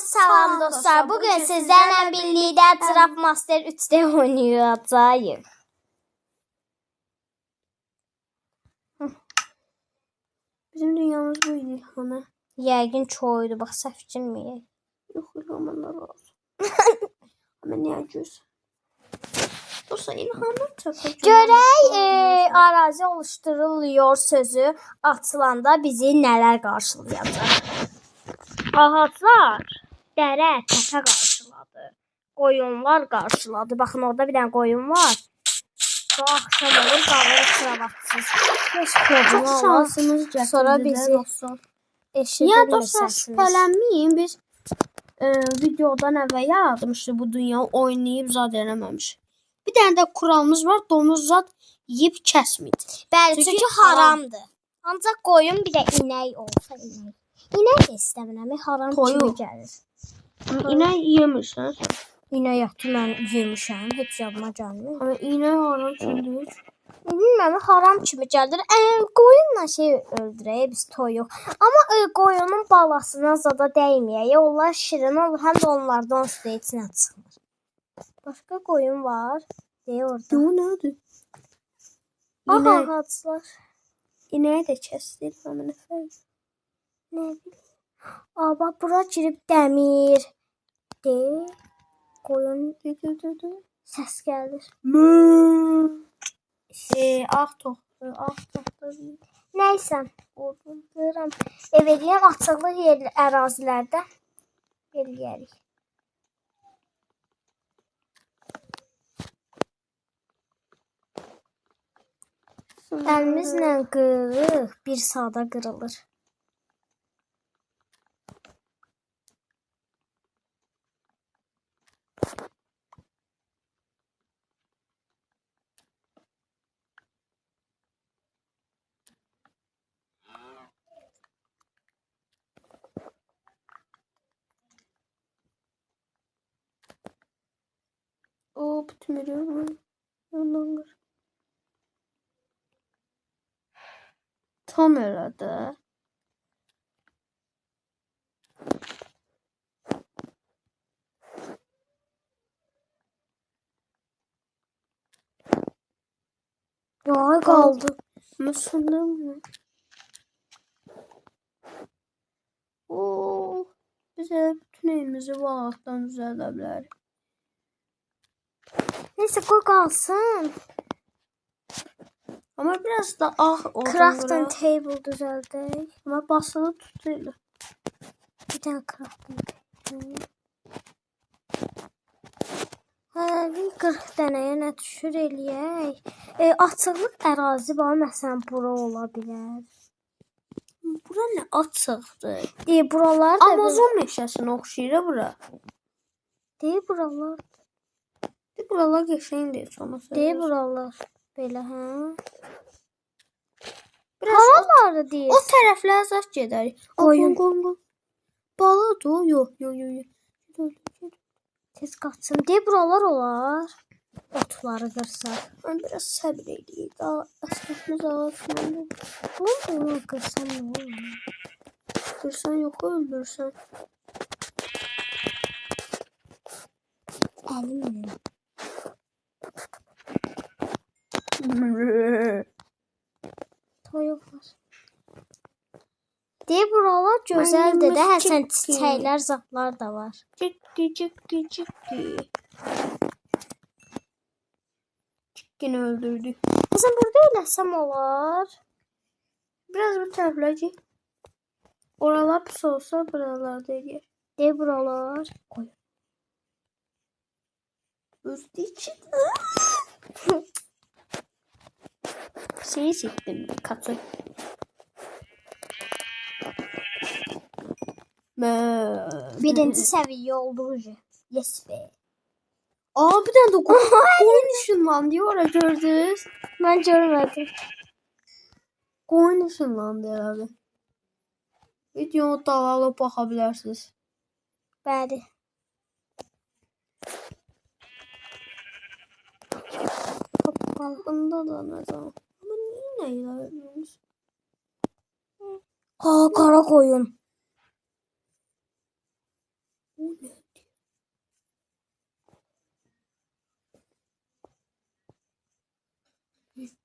Salam dostlar. Bugün sizlerle birlikte Trap Master 3'te oynayacağız. Bizim dünyamız bu İlham'a. Yəqin çoydu. Bax səhv etməyək. Yox, İlhamlar olsun. Ama ne yapıyorsun? Dostlar İlhamlar çakır. Görək arazi oluşturuluyor sözü atılanda bizi nələr qarşılayacaq. Ağaclar dərə təpə qarşıladı. Qoyunlar qarşıladı. Baxın orada bir dənə qoyun var. Bu axşam olur qalır sırabatsız. Çok şansımız gətirdi. Sonra bizi eşidirlər. Ya dostlar şübhələnməyin. Biz videodan əvvəl yaratmışdı bu dünya oynayıb zad eləməmiş. Bir dənə də kuralımız var. Domuz zad yeyib kəsməyir. Bəli, çünki haramdır. Ancaq qoyun bir də inək olsa inək. İnək də istəmirəm, haram kimi gəlir. İnək yemirsən sən. İnək ətini mən yemişəm, heç yadıma gəlmir. Amma inək haram kimdir? Bilmirəm, haram kimi gəlir. Qoyunla öldürək biz toyuq. Amma qoyunun balasına zada dəyməyək. Onlar şirin olur, həm də onlardan üstə içinə çıxır. Başqa qoyun var. Deyə orada. Bu nədir? Aha, ağaclar. İnəyi də kəsdir. Nə fərq? Nə bileyim. Bax, bura girib dəmir. Qoyun. Səs gəlir. Ağ toxdur. Nəysə, orduram. Eveliyəm açıqlı ərazilərdə eləyərik. Əlimizlə qırıq bir saata qırılır. O bitmir. Tam elədi. Ya qaldı. Məsələn mi? Bizə bütün evimizi bu ağacdan düzəldə bilərik. Neyse qoy qalsın. Amma biraz da ağ Crafting table düzəldək. Amma basılı tutuyor. Bir dənə crafting table. Bir 40 dənəyə nə düşür eləyək. Açıqlıq ərazi var, məsələn bura ola bilər. Bura nə açıqdır? Buralar da Amazon meşəsinə oxşayır bura. Buralar. Buralar qəşəngdir sonra. Buralar belə, hə? Haraları deyir? O tərəflərə zəş gedərik. Qoyun. Baladır o? Yox. Tez qaçsın. Buralar olar. Otları qırsaq. Mən biraz səbir edeyim. Daha əsnətimiz ağaçlandı. Bunu qırsan nə olur? Qırsan yox, öldürsən. Əlimlə. Toyuq var. Buralar gözəldir də, həsən çiçəklər, zatlar da var. Cikki. Cikkini öldürdük. Məsələn, burada eləsəm olar. Biraz bu tərəflər ki. Oralar pis olsa, buralarda eləyək. Buralar. Qoy. Özdə için. Seni siktim. Katı. Birinci səviyyə olduq. Yes be. Bir dənə də qoyun ışınlandı. Ora gördünüz? Mən görmədim. Qoyun ışınlandı herhalde. Videonu dalalıb baxa bilərsiniz. Bəli. Qalxında da nə zaman? Amma niyə nə ilərləmiş? Qara qoyun.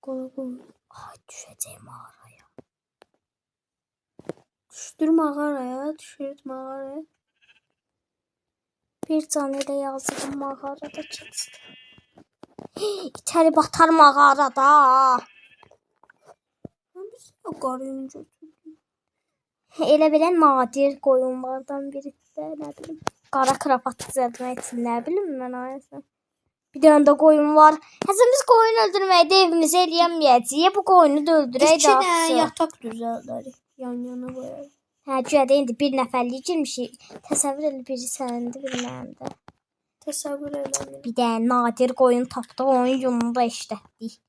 Qara qoyun. Ay, düşəcək mağaraya. Düşdür mağaraya, düşür mağaraya. Bir can ilə yazdım mağarada keçdi. İçəri batar mağarada. Mən bir o qarıyın götürdüm. Elə belə nadir qoyunlardan biri də, nə bilim. Qara krapat düzəltmək üçün, nə bilim mən ayəsən. Bir dənə də qoyun var. Həsən biz qoyun öldürməkdə evimizi eləyəməyəcəyik. Bu qoyunu da öldürək İki də. dənə yataq düzəldərik. Yan-yana qoyarıq. Hə, güya indi bir nəfərlik girmişik. Təsəvvür elə biri sənindir, biri mənimdir. Təsəvvür eləmir. Bir dənə nadir qoyun tapdıq, onun yununu da işlətdik.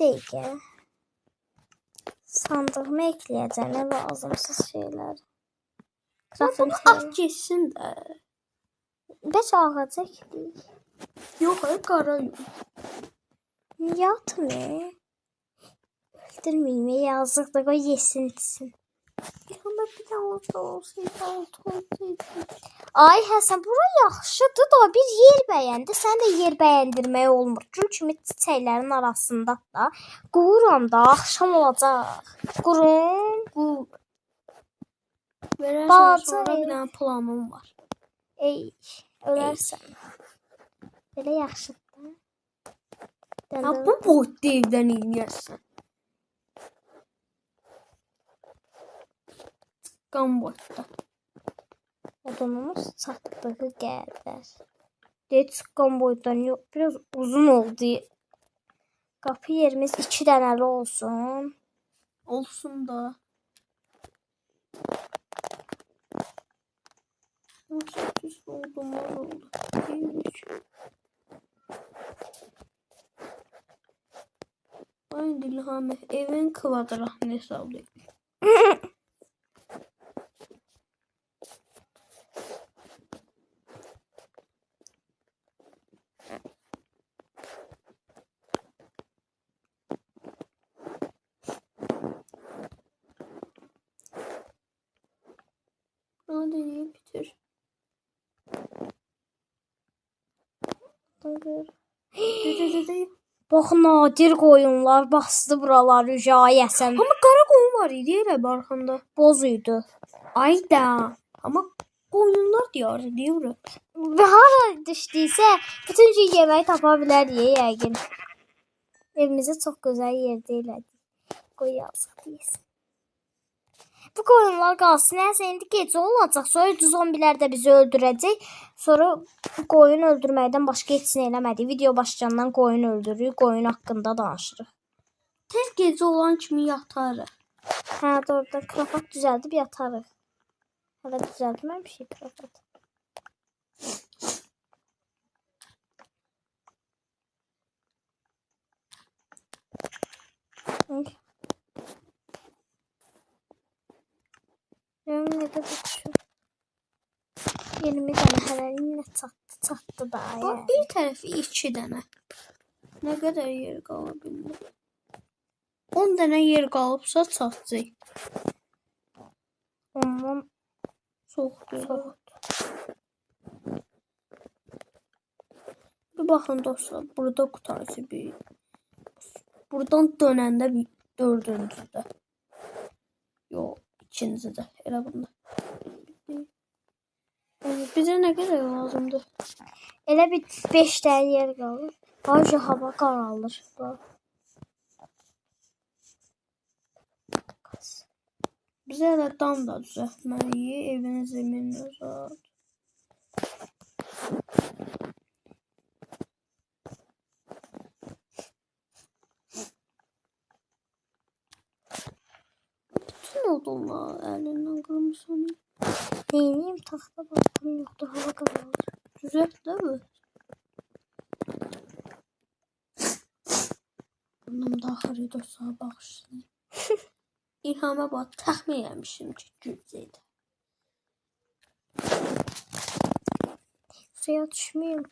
Dəqiqə. Sandığımı ekləyəcəm, nə lazımsız şeylər. Bunu at geçsin də. 5 ağac ekdik. Yox, qara yun. Yatmı? Öldürməyim, yazıqdır, qoy yesin, içsin. Onda bir dənə olsaydı, altı olsaydı. Ay Həsən, bura yaxşıdır da bir yer bəyəndi. Sən də yer bəyəndirmək olmur. Gül kimi çiçəklərin arasında da. Qururam da, axşam olacaq. Qurum, qur. Verərsən Balaca sonra ev. bir dənə planım var. Ey, ölərsən. Belə yaxşıdır. Ha, bu boyda evdən inəyərsən. Qan boyda. Odunumuz çatdığı qədər. Deyə çıxqan boydan yox, biraz uzun oldu. Qapı yerimiz 2 dənəli olsun. Olsun da. 18 odunlar oldu. Ay Dilhami, evin kvadratını hesablayın. Hadi bitir. Dedi. Bax, nadir qoyunlar bastı buraları rücayəsən. Amma qara qoyun var idi elə barxanda. Boz idi. Ayda. Amma qoyunlar deyir. Və hara düşdüysə, bütün gün yemək tapa bilərik yəqin. Evimizi çox gözəl yerdə elədik. Qoy yazıq deyisin. Bu qoyunlar qalsın. Nəsə indi gecə olacaq. Sonra zombilər də bizi öldürəcək. Sonra qoyun öldürməkdən başqa heç nə eləmədik. Video başlayandan qoyun öldürürük. Qoyun haqqında danışırıq. Tez gecə olan kimi yatarıq. Hə, doğrudan krafat düzəldib yatarıq. Hələ düzəldməmişik krafat. Ne kadar şu. 20 dənə hələlinlə çatdı da. Bax, bir tərəfi 2 dənə. Nə qədər yer qala bilmir. 10 dənə yer qalıbsa çatacaq. Ondan Soğukdur. Bir baxın dostlar, burada qutarıcı bir. Buradan dönəndə bir dördüncüdə. Yox, ikincidə. Elə bunda. Bizə nə qədər lazımdır? elə bir 5 dənə yer qalır. Ayrıca hava qaralır. Bizə elə dam da düzəltməliyik. Evin zeminini uzat. Bütün odunlar əlindən qırmışam. Neyim taxta baxım yoxdur, hava qaralır. Düzelt də bu. Bunun da axırı dostlar baxışsın. İlhama bax, təxmin eləmişim ki, güclüydü. Suya düşməyim.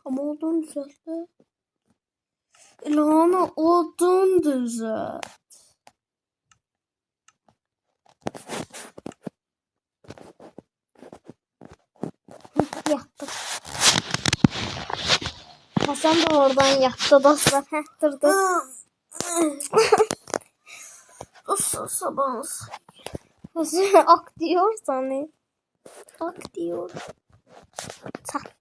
Amma odun düzelt də. Elə İlhami odun düzelt. Yatdı. Hasan da oradan yattı dostlar. Durdu. Sabahınız. Ak diyor sana. Ak diyor. Çat.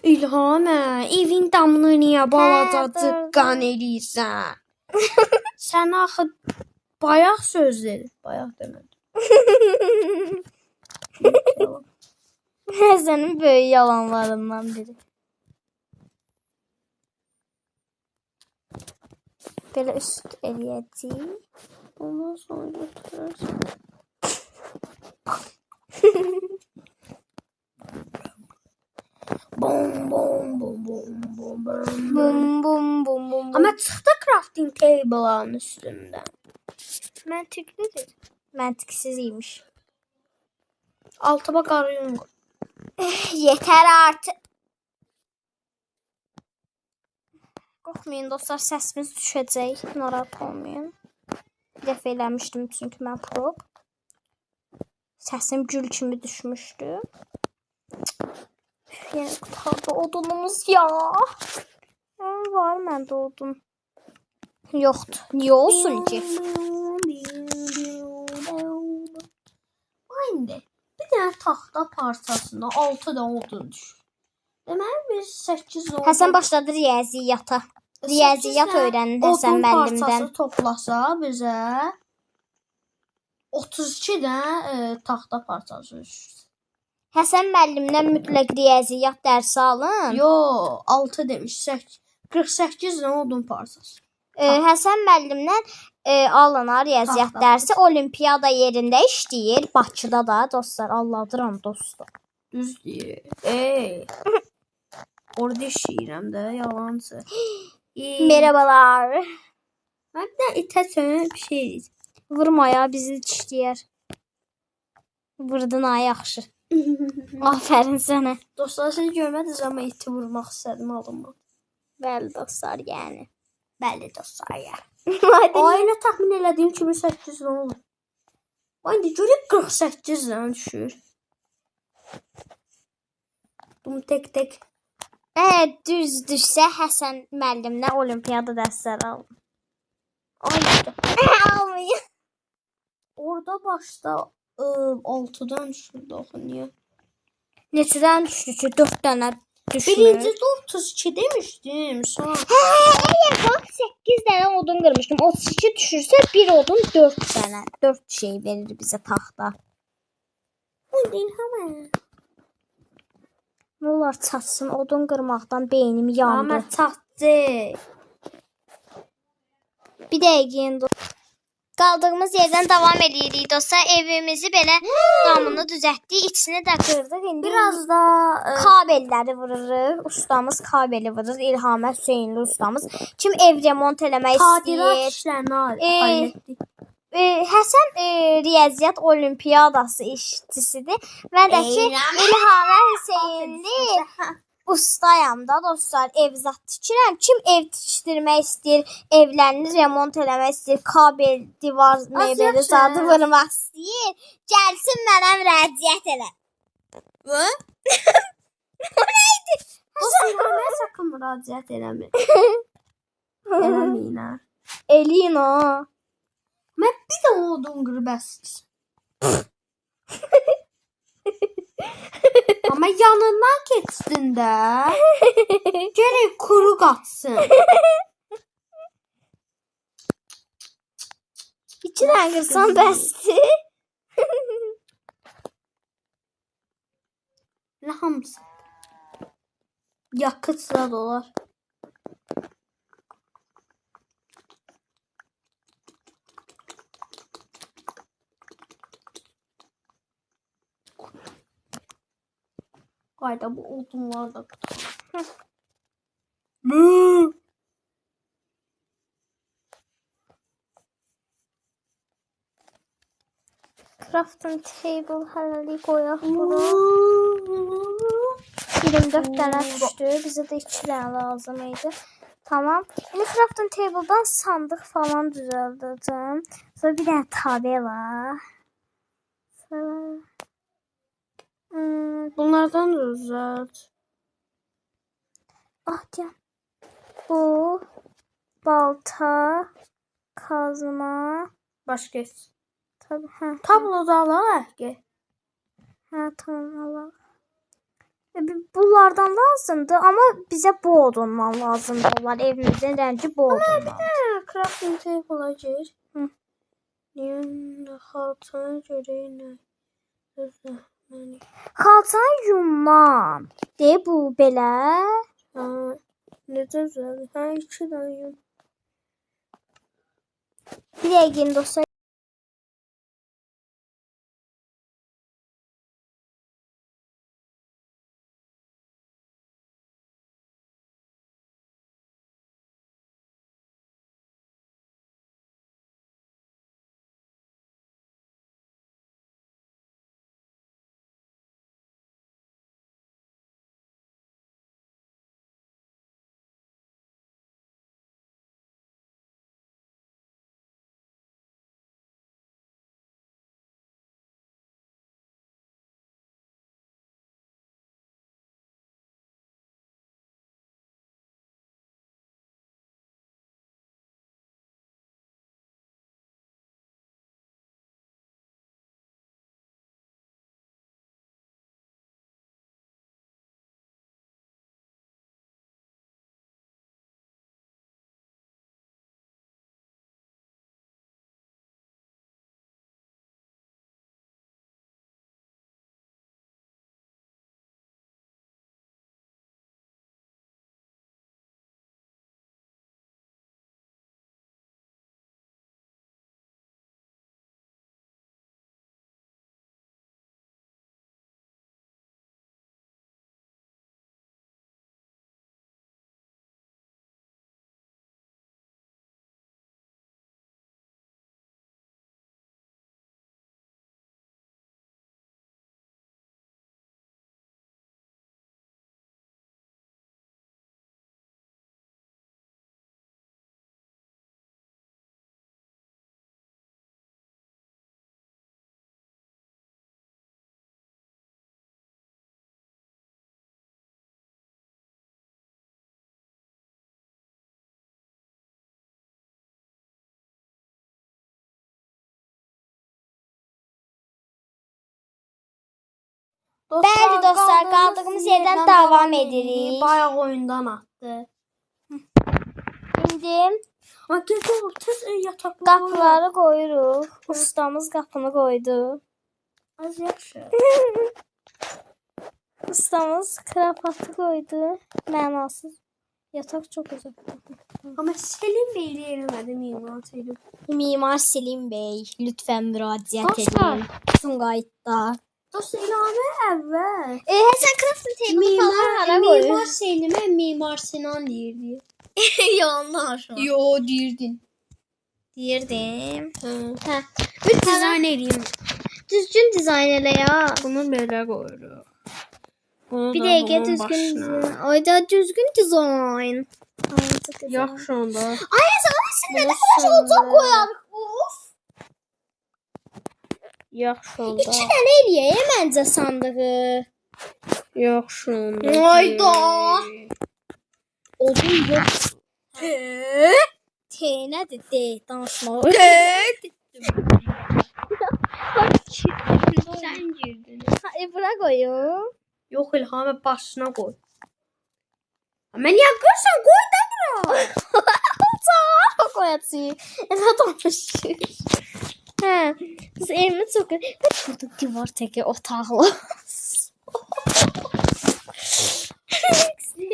İlhami, evin damını niyə balaca Hə, cıqqan eləyirsən? Sən axı bayaq söz dedin. Bayaq demədim. Senin böyük yalanlarından biri. Böyle üst eləyəcəyik. Ondan sonra götürürsən. Bom bom bom bom bom bom. Bum bum bum bum. Ama çıxdı crafting table'ın üstündən. Məntiqlidir. Məntiqsiz imiş. Altıma qarıyın. Yeter artık. Qorxmayın dostlar, səsimiz düşəcək. Narahat olmayın. Bir dəfə eləmişdim çünki mən prop. Səsim gül kimi düşmüşdü. Yenə qutardı odunumuz ya. Var məndə odun. Yoxdur. Niyə olsun ki? İndi bir dənə taxta parçasına 6 da odun düşür. Deməli biz 8 odun. Həsən başladı riyaziyyata. Riyaziyyat öyrənin Həsən müəllimdən. Odun parçası toplasa bizə 32 dənə taxta parçası düşür. Həsən müəllimdən mütləq riyaziyyat dərsi alın. Yo, 6 demiş. 48 dənə odun parçası. Həsən müəllimdən alınan riyaziyyat dərsi olimpiyada yerində işləyir. Bakıda da dostlar, Allahdıram dostlar. Düz deyir. Orada işləyirəm də, yalancı. Merhabalar. Mən də itə sönə bir şey deyəcəm. Vurma ya, bizi işləyər. Vurdun ha, yaxşı. Aferin sənə. Dostlar, siz görmədiniz amma iti vurmaq istədim alınmadı. Bəli dostlar, yəni. Bəli dostlar ya. Ailə təxmin elədiyim kimi 8 dənə olur. İndi görək 48 dənə düşür. Bunu tek. Düz düşsə Həsən müəllimdən olimpiyada dərsləri alın. Ayda. Almayın. Orada başda 6'dan düşürdü axı niyə? Neçədən düşdü ki? 4 dənə düşmür. Birincisi 32 demişdim. Sonra Bak 8 dənə odun qırmışdım. 32 düşürsə bir odun 4 dənə. 4 şey verir bizə taxta. bu değil həmən. Ne olar çatsın, odun qırmaqdan beynim yandı. Amma çatdı. Bir dəqiqə qaldığımız yerdən davam edirik dostlar. Evimizi belə damını düzəltdik, içini də qırdıq. İndi Biraz da kabelləri vururuq. Ustamız kabeli vurur. İlham Hüseynli ustamız. Kim ev remont eləmək tadilat istəyir? işlərini halletdik. Həsən riyaziyyat olimpiyadası işçisidir. Mən də ki İlham Hüseynli ustayam da dostlar, ev zat tikirəm. Kim ev tikdirmək istəyir, evlərini remont eləmək istəyir, kabel, divar, mebeli zadı vurmaq istəyir, gəlsin mənə müraciət elə. Və? O neydi? O silahına sakın müraciət eləmir. Eləməyinə. Eləyin o. Mən bir də odun qırıb əsir. Amma yanından keçsin də. Gərək kuru qatsın. İçinə qırsan bəsdir. Nə hamısı? Yakıtla dolar. Qayda bu odunlar da Crafting table hələlik qoyaq bura. 24 dənə düşdü. Bizə də 2 dənə lazım idi. Tamam. İndi crafting table'dan sandıq falan düzəldəcəm. Sonra bir dənə tabela. Sonra Bunlardan da uzat. ah gel. Bu balta, kazma. Başqa heç. Tabii, hə. Tabloda alarıq ki. Hə, tamam Allah. Bunlardan lazımdır, amma bizə bu odundan lazımdır. Onlar evimizin rəngi bu odundan. Crafting table gir. Hı. Niyə xalçana görə nə? Xalçanı yumam. De bu belə. Ha, necə düzəldir? Hə, 2 dənə yum. Bir dəqiqə dostlar. Bəli dostlar, qaldığımız yerdən davam edirik. Bayaq oyundan atdı. İndi Ha, gecə tez yataqları qapıları qoyuruq. Ustamız qapını qoydu. az yaxşı. Ustamız krapatı qoydu. Mənasız. Yataq çox uzaq. Amma Selim Beyli eləmədim imanatıydı. Mimar Selim Bey, lütfən müraciət Dostlar. edin. Sumqayıtda. Dost İlhami əvvəl. Sən crafting table falan hara Mimar qoyur? Selimə Mimar Sinan deyirdi. Yanlış. Yo, deyirdin. Deyirdim. Hə. Bir dizayn edeyim. Düzgün dizayn elə ya. Bunu belə qoyuruq. Bunu Bir da dəqiqə bunun düzgün başına. dizayn. Ayda düzgün dizayn. Yaxşı onda. Ay sən nə xoş olacaq qoyarıq. Uf. Yaxşı onda. 2 dənə eləyək məncə sandığı. Yaxşı onda. Ayda. Odun yox. T nədir? D danışmaq. Sən girdin. Bura qoyum. Yox İlhami başına qoy. Mən niyə qoysan? Qoy da bura. Sağ qoyacağıq. Elə danışır. Hə, biz evimi çox... Burada divar təki otaqlı.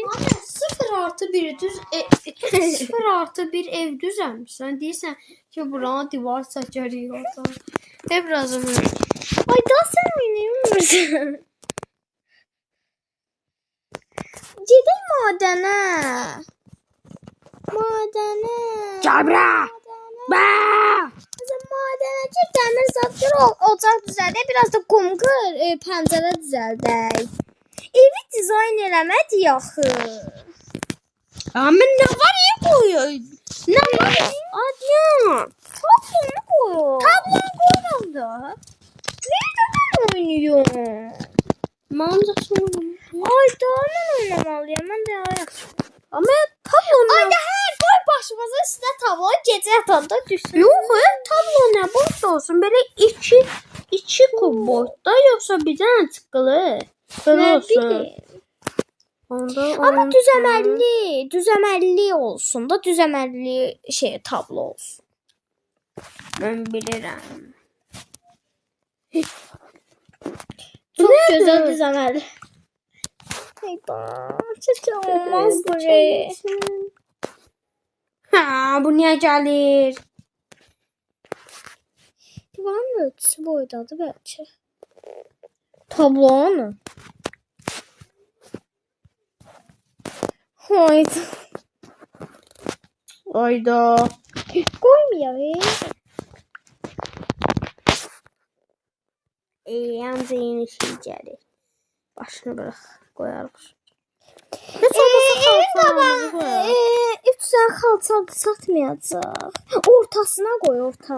Abi 0+1 düz 0+1 ev düzəlmişsən. Deyirsən ki, buranı divar çəkərik orada. Hep razı mı? Ay daha sən oynayırsan. Gedək madənə. Madənə. Cabra. Ba! Bizim madənə ki, dəmir zad bir ocaq düzəldək, biraz da qum qır, pəncərə düzəldək. Evi dizayn eləmədi axı. Amma nə var ya qoyuyor? Nə var? Adyan. Tablonu qoy. Tablonu qoyuram da. Nereden oynuyor? Manzasını. Ay daha mən oynamalıyam. Mən də ayak. Amma tablonu. Ay da hər qoy başımıza üstə tablo gecə yatanda düşsün. Yox, tablo nə boş olsun. Belə iki kub boyda yoxsa bir dənə çıxılı. Belə olsun. Amma düzəməlli olsun da, düzəməlli şey tablo olsun. Mən bilirəm. Çok güzel düzəməlli. Eyda, çəkə olmaz bu şey. Ha, bu niyə gəlir? Divarın ölçüsü boydadır bəlkə. Tablonu. Hayda. Ayda. Qoymayaq. Ancaq yeni şey gəlir. Başını bıraq, qoyarıq. Evin qabağına 3 dənə xalça satmayacaq. Ortasına qoy, orta.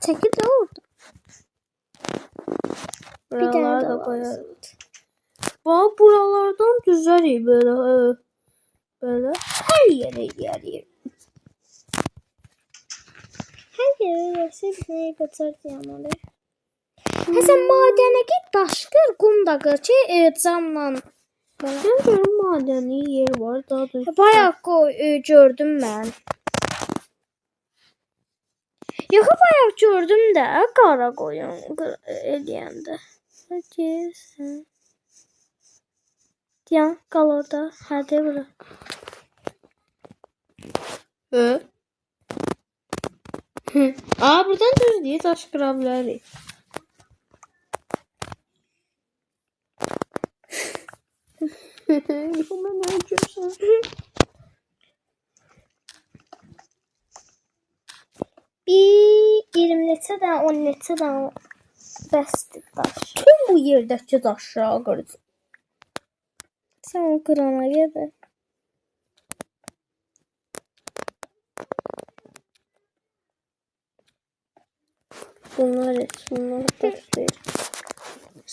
Çəkil də orada. Bir dənə Buraları də da qoyarıq. qoyarıq. Bax, buralardan düzərik belə. Belə. Hər yerə gəlir. Hər yerə yersə bir nəyə qaçar deyəməli. Sən madənə get, daş qır, qum da qır ki, camla. Mən görüm madəni yer var. Daha da Bayaq gördüm mən. Yox, bayaq gördüm də, qara qoyun eləyəndə. Həcəsən. Deyən, qal orada. Hədə bura. Buradan düz deyil, daş qıra bilərik. Yox, mən nə görsən. Bir 20 neçə də, 10 neçə də bəsdir daş. Tüm bu yerdəki daşları qıracaq. Sən o qırana gedək. Bunlar daşlayır.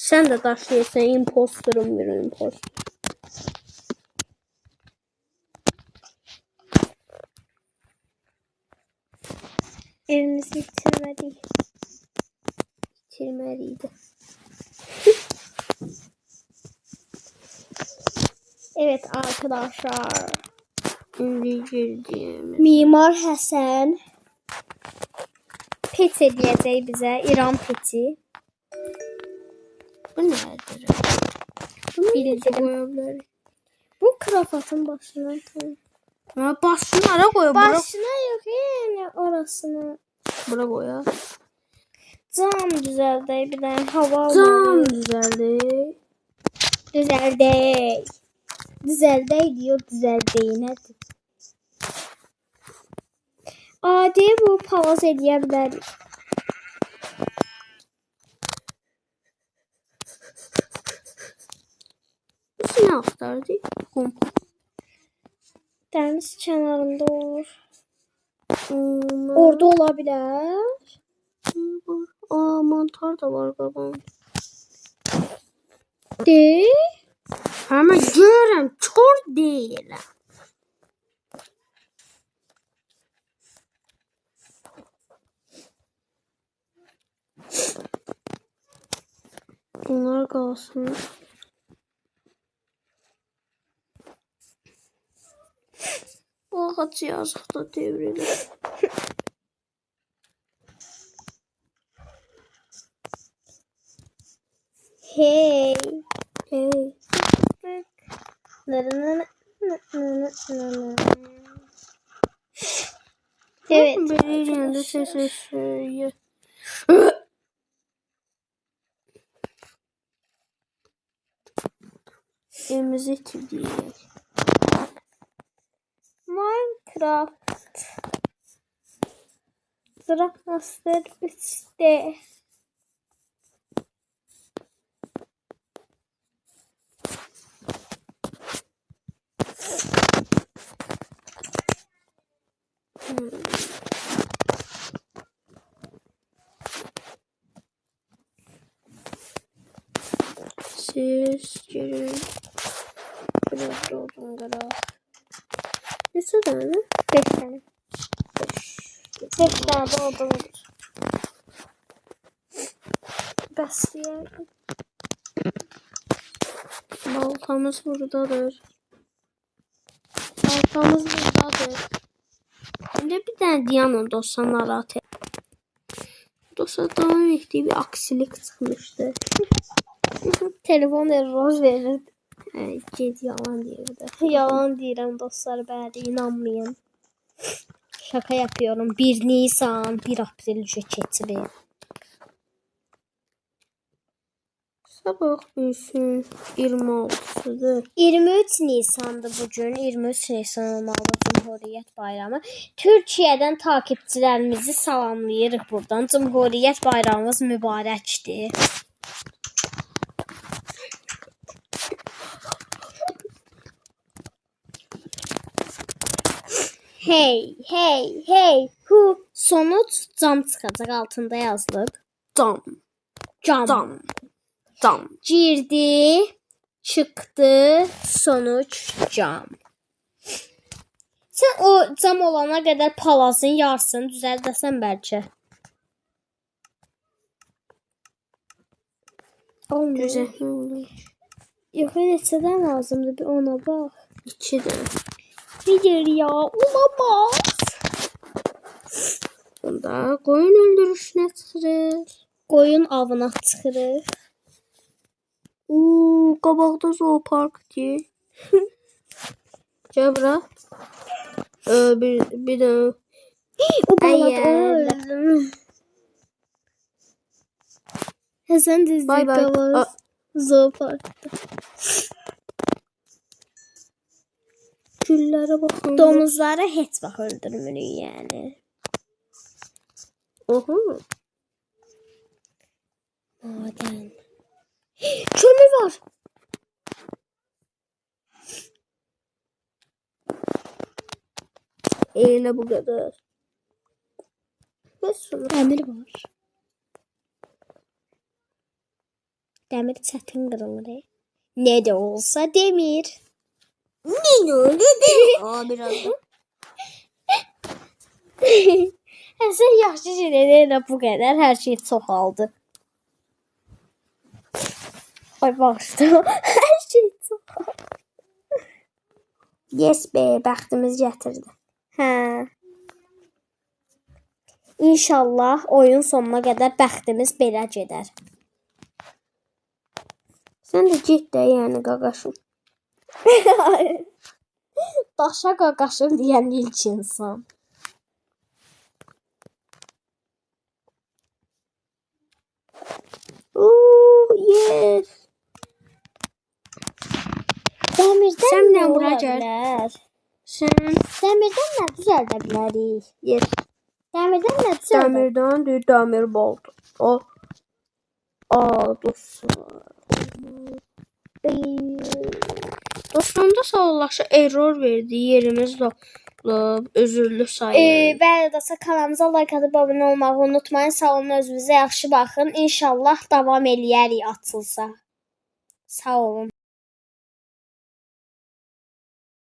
Sən də daşlayırsan, imposterum bir imposter. Evimizi itirmədik. İtirməliydi. Evet arkadaşlar. İndi girdiğimiz. Mimar Həsən pet eləyəcək bizə. İran peti. Bu nədir? Bildirim. Qoya bilərik. Bu krafatın başına koy. Başını ara qoya. Başına yox, yəni orasını. Bura qoya. Cam düzəldək bir dənə hava Cam almalıyıq. düzəldik. Düzəldək. Düzəldək diyor, düzəldək nədir? Adi bu palaz eləyə bilərik. Biz nə axtardık? Qum. Dəniz kənarında olur. Orada ola bilər. Mantar da var qabağında. Amma görürəm, kör deyiləm. Bunlar qalsın. Bu ağac yazıqda devrilir. Hey. Hey. Evet. Böyle yerinde ses söylüyor. Evimizi itirdik. Minecraft. Master 3'te. Tez gelin. Biraz da odun qıraq. Neçə dənə? 5 dənə. 5 dənə də odun olur. Bəs deyək. Baltamız buradadır. Baltamız buradadır. İndi bir dənə dayanın dostlar, narahat et. Dostlar, davam etdiyi bir aksilik çıxmışdı. Telefon error verir. Ged yalan deyirdi. Yalan deyirəm dostlar, bəli, inanmayın. Şaka yapıyorum. 1 Nisan, 1 Aprel keçirir. Sabah büyüsün 26'sıdır. 23 Nisan'dı bugün. 23 Nisan olmalı Cumhuriyet Bayramı. Türkiye'den takipçilerimizi salamlayırıq buradan. Cumhuriyet Bayramımız mübarəkdir. Hey, hey, hey, hu. Sonuç cam çıxacaq, altında yazılıb. Cam. Cam. Cam. Cam. Girdi, çıktı, sonuç cam. Sen o cam olana kadar palazın yarısını düzəldəsən bəlkə. Olmuyor. Güzel. Yox, neçədən lazımdır, bir ona bax. 2'dir. Hayır ya, olamaz. Bunda koyun öldürüşüne çıxırıq. Qoyun avına çıxırıq. Qabaqda zoopark deyil. Gəl bura. Bir də O balad Əyyəl. öldüm. Sən düzdür Bay bay. qalaz. Zooparkda. Güllərə baxın. Domuzları heç vaxt öldürmürük yəni. Oho. Maden. Kömür var. Elə bu qədər. Bəs sonra Dəmir var. Dəmir çətin qırılır. Ne de olsa demir. ne oldu? Biraz da. Sən yaxşı şeylərlə bu qədər hər şey çoxaldı. Ay bağışla. Hər şey çoxaldı. Yes be, bəxtimiz gətirdi. Hə. İnşallah oyun sonuna qədər bəxtimiz belə gedər. Sən də get də yəni qaqaşım. Daşa qaqaşım deyən ilk insan. Yes. Dəmirdən Sən nə nə bura ola gəl. bilər? Sən Dəmirdən nə düzəldə bilərik? yes. Dəmirdən nə düzəldə? Dəmirdən deyir, dəmir baldı. O. Dostlar. Dostlarında sağollaşa error verdi. Yerimiz dolub. Özürlü sayın. Bəli dostlar, kanalımıza like atıb abunə olmağı unutmayın. Sağ olun, özünüzə yaxşı baxın. İnşallah davam eləyərik açılsa. Sağ olun.